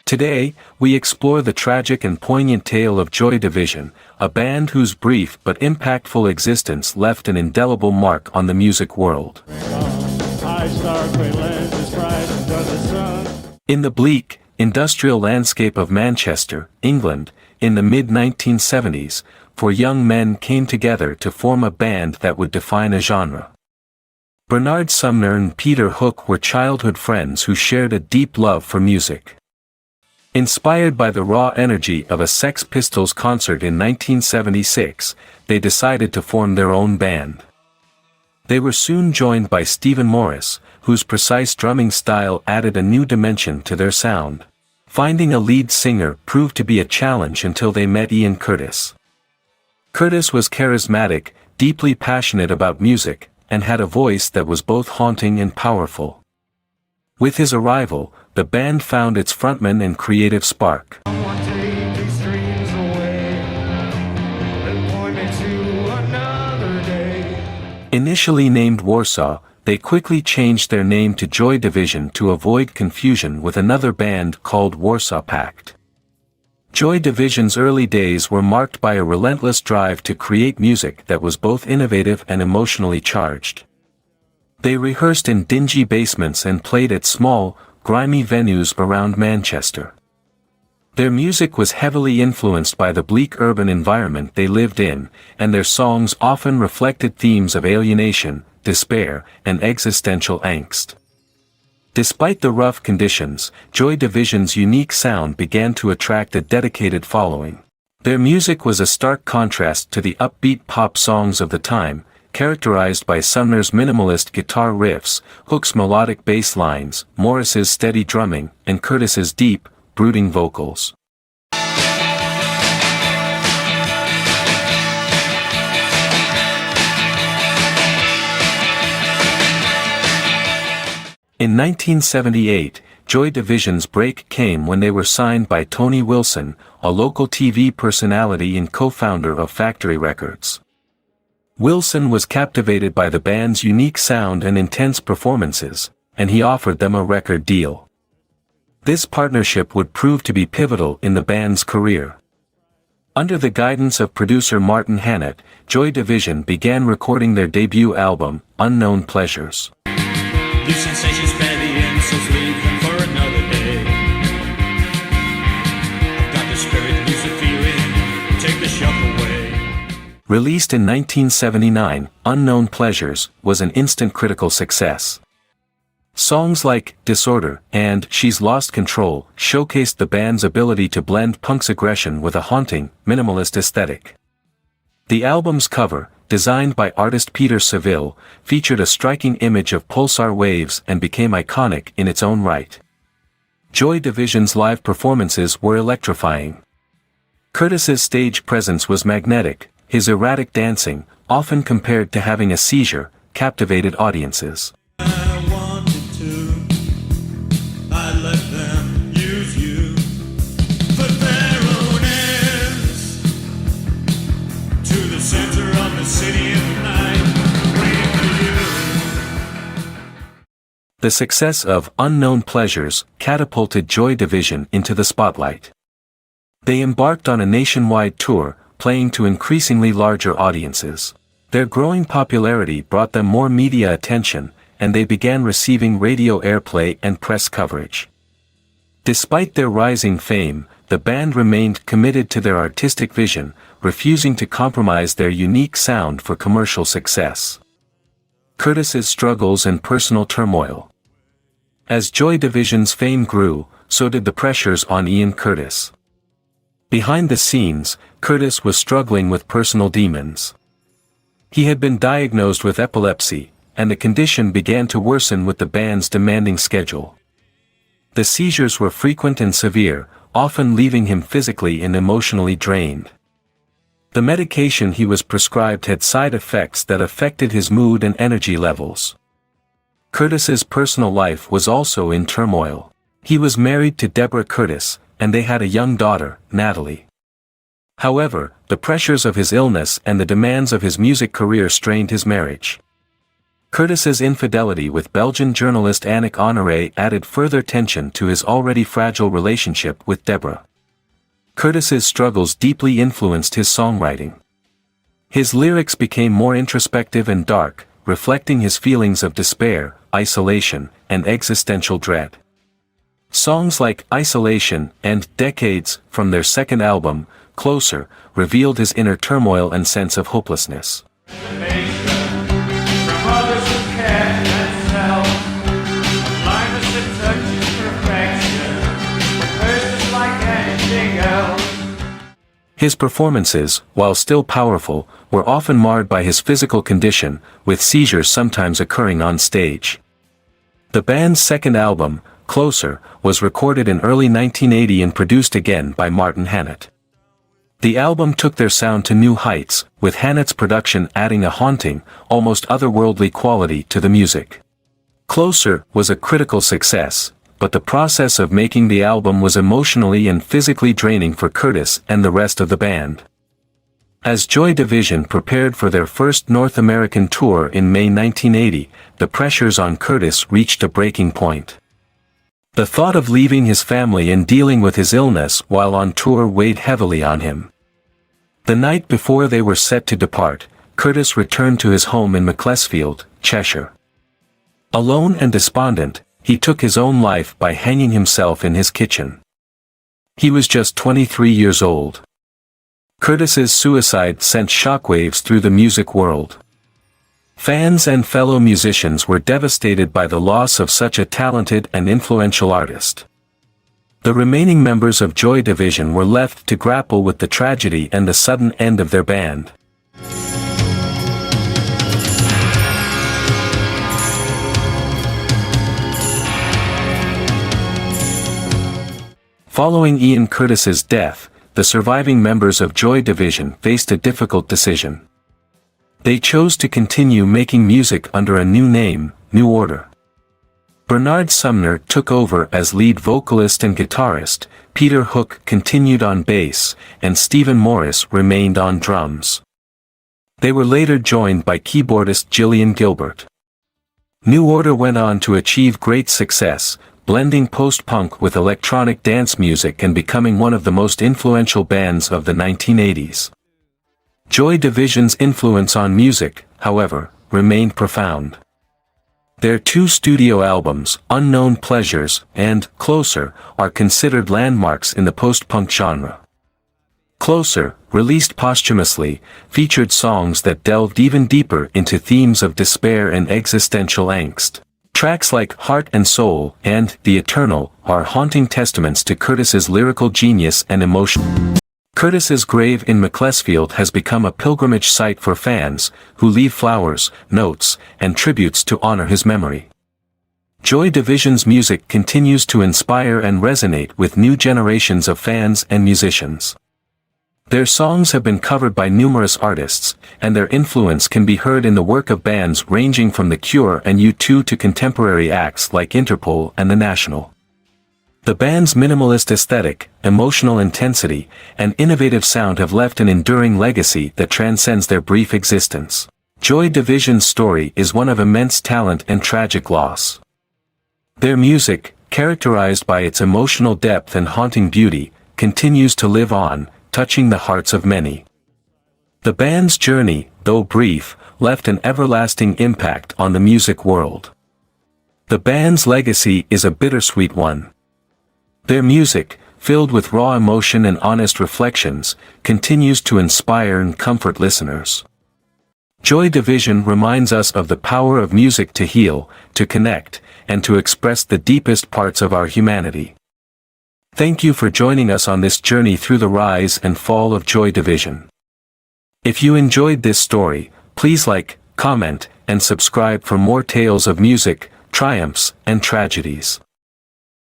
Today, we explore the tragic and poignant tale of Joy Division, a band whose brief but impactful existence left an indelible mark on the music world. In the bleak, industrial landscape of Manchester, England, in the mid-1970s, four young men came together to form a band that would define a genre. Bernard Sumner and Peter Hook were childhood friends who shared a deep love for music. Inspired by the raw energy of a Sex Pistols concert in 1976, they decided to form their own band. They were soon joined by Stephen Morris, whose precise drumming style added a new dimension to their sound. Finding a lead singer proved to be a challenge until they met Ian Curtis. Curtis was charismatic, deeply passionate about music, and had a voice that was both haunting and powerful. With his arrival, the band found its frontman and creative spark. Initially named Warsaw, they quickly changed their name to Joy Division to avoid confusion with another band called Warsaw Pact. Joy Division's early days were marked by a relentless drive to create music that was both innovative and emotionally charged. They rehearsed in dingy basements and played at small, grimy venues around Manchester. Their music was heavily influenced by the bleak urban environment they lived in, and their songs often reflected themes of alienation, despair, and existential angst. Despite the rough conditions, Joy Division's unique sound began to attract a dedicated following. Their music was a stark contrast to the upbeat pop songs of the time, characterized by Sumner's minimalist guitar riffs, Hook's melodic bass lines, Morris's steady drumming, and Curtis's deep, brooding vocals. In 1978, Joy Division's break came when they were signed by Tony Wilson, a local TV personality and co-founder of Factory Records. Wilson was captivated by the band's unique sound and intense performances, and he offered them a record deal. This partnership would prove to be pivotal in the band's career. Under the guidance of producer Martin Hannett, Joy Division began recording their debut album, Unknown Pleasures. New sensations spare the insults, leave them for another day. I've got the spirit, use the feeling, take the shock away. Released in 1979, Unknown Pleasures was an instant critical success. Songs like Disorder and She's Lost Control showcased the band's ability to blend punk's aggression with a haunting, minimalist aesthetic. The album's cover, designed by artist Peter Saville, featured a striking image of pulsar waves and became iconic in its own right. Joy Division's live performances were electrifying. Curtis's stage presence was magnetic, his erratic dancing, often compared to having a seizure, captivated audiences. The success of Unknown Pleasures catapulted Joy Division into the spotlight. They embarked on a nationwide tour, playing to increasingly larger audiences. Their growing popularity brought them more media attention, and they began receiving radio airplay and press coverage. Despite their rising fame, the band remained committed to their artistic vision, refusing to compromise their unique sound for commercial success. Curtis's struggles and personal turmoil. As Joy Division's fame grew, so did the pressures on Ian Curtis. Behind the scenes, Curtis was struggling with personal demons. He had been diagnosed with epilepsy, and the condition began to worsen with the band's demanding schedule. The seizures were frequent and severe, often leaving him physically and emotionally drained. The medication he was prescribed had side effects that affected his mood and energy levels. Curtis's personal life was also in turmoil. He was married to Deborah Curtis, and they had a young daughter, Natalie. However, the pressures of his illness and the demands of his music career strained his marriage. Curtis's infidelity with Belgian journalist Annick Honoré added further tension to his already fragile relationship with Deborah. Curtis's struggles deeply influenced his songwriting. His lyrics became more introspective and dark, reflecting his feelings of despair, isolation, and existential dread. Songs like Isolation and Decades from their second album, Closer, revealed his inner turmoil and sense of hopelessness. His performances, while still powerful, were often marred by his physical condition, with seizures sometimes occurring on stage. The band's second album, Closer, was recorded in early 1980 and produced again by Martin Hannett. The album took their sound to new heights, with Hannett's production adding a haunting, almost otherworldly quality to the music. Closer was a critical success, but the process of making the album was emotionally and physically draining for Curtis and the rest of the band. As Joy Division prepared for their first North American tour in May 1980, the pressures on Curtis reached a breaking point. The thought of leaving his family and dealing with his illness while on tour weighed heavily on him. The night before they were set to depart, Curtis returned to his home in Macclesfield, Cheshire. Alone and despondent, he took his own life by hanging himself in his kitchen. He was just 23 years old. Curtis's suicide sent shockwaves through the music world. Fans and fellow musicians were devastated by the loss of such a talented and influential artist. The remaining members of Joy Division were left to grapple with the tragedy and the sudden end of their band. Following Ian Curtis's death, the surviving members of Joy Division faced a difficult decision. They chose to continue making music under a new name, New Order. Bernard Sumner took over as lead vocalist and guitarist, Peter Hook continued on bass, and Stephen Morris remained on drums. They were later joined by keyboardist Gillian Gilbert. New Order went on to achieve great success, blending post-punk with electronic dance music and becoming one of the most influential bands of the 1980s. Joy Division's influence on music, however, remained profound. Their two studio albums, Unknown Pleasures and Closer, are considered landmarks in the post-punk genre. Closer, released posthumously, featured songs that delved even deeper into themes of despair and existential angst. Tracks like Heart and Soul and The Eternal are haunting testaments to Curtis's lyrical genius and emotion. Curtis's grave in Macclesfield has become a pilgrimage site for fans, who leave flowers, notes, and tributes to honor his memory. Joy Division's music continues to inspire and resonate with new generations of fans and musicians. Their songs have been covered by numerous artists, and their influence can be heard in the work of bands ranging from The Cure and U2 to contemporary acts like Interpol and The National. The band's minimalist aesthetic, emotional intensity, and innovative sound have left an enduring legacy that transcends their brief existence. Joy Division's story is one of immense talent and tragic loss. Their music, characterized by its emotional depth and haunting beauty, continues to live on, touching the hearts of many. The band's journey, though brief, left an everlasting impact on the music world. The band's legacy is a bittersweet one. Their music, filled with raw emotion and honest reflections, continues to inspire and comfort listeners. Joy Division reminds us of the power of music to heal, to connect, and to express the deepest parts of our humanity. Thank you for joining us on this journey through the rise and fall of Joy Division. If you enjoyed this story, please like, comment, and subscribe for more tales of music, triumphs, and tragedies.